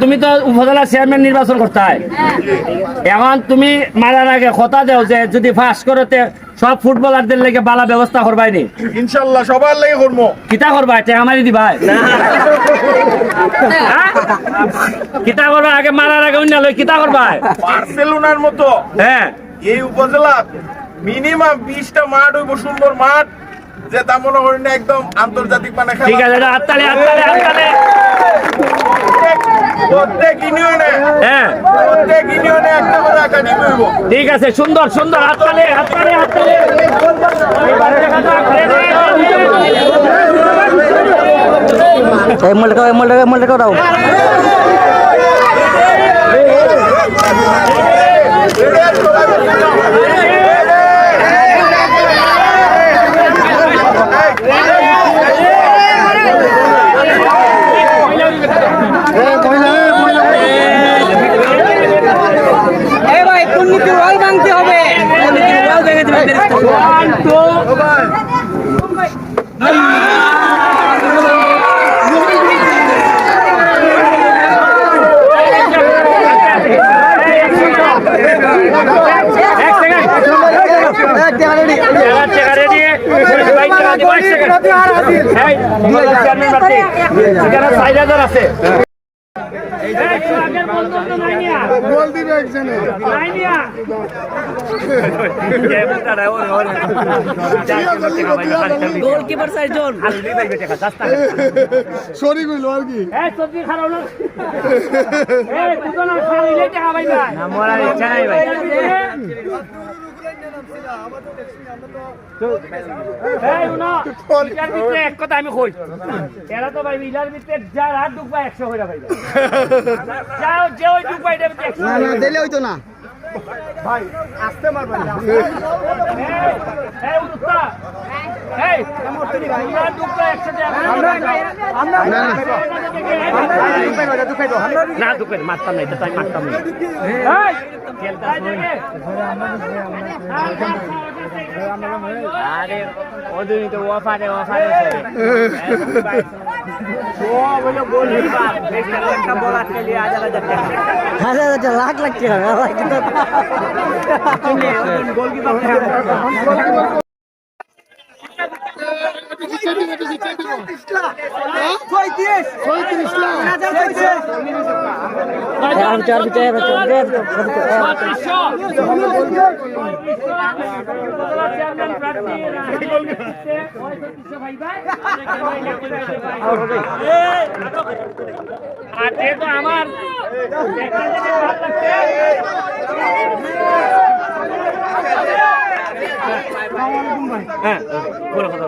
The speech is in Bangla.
তুমি তো উপজেলা চেয়ারম্যান নির্বাচন করতে হয়, এখন তুমি মারার আগে কথা দেও যে যদি ফাঁস করতে সব ফুটবলারদের লেগে বালা ব্যবস্থা করবাই নি। ইনশাআল্লাহ সবার লাগি করবো। কিতা করবা টাকা মারি দিবাই? কিতা করবা আগে মারার আগে অন্য লই কিতা করবা? বার্সেলোনার মতো হ্যাঁ এই উপজেলা মিনিমাম 20টা মাঠ হইব, সুন্দর মাঠ, যে তা মনে করেন একদম আন্তর্জাতিক মানে খেলা। ঠিক আছে, হাততালি হাততালি হাততালি। প্রত্যেক ইউনিয়নে, হ্যাঁ প্রত্যেক ইউনিয়নে একটা করে একাডেমি হইব। ঠিক আছে, সুন্দর সুন্দর, হাততালি হাততালি হাততালি। এমএলএ দাও। আছে গোলকিপার সাইজন সরি কইলো আর কি সবজি খারাপ না খাইলে টাকা পাইবা না, মরার ইচ্ছা নাই ভাই। এক কথা আমি কই, এরা তো ভাই ইলার ভিতরে যার হাত ঢুকবা 100 হইরা ভাই, যাও যে ওই ঢুকবা এটা 100 না না দিলে হইতো না ভাই আসতে মারবেন না এই উস্তাদ এই তোমরা ঢুকবা 100 টাকা না ঢুকবেন, মারতাম না, এটা তাই মারতাম না। এই খেলতা আরে ওদিনই তো ওয়াফারে ও বলে গোল দিবা, একটা বল আটকে দিয়ে 1000 টাকা, লাখ লাখ টাকা গোলকিপার আমার হ্যাঁ পুরো কথা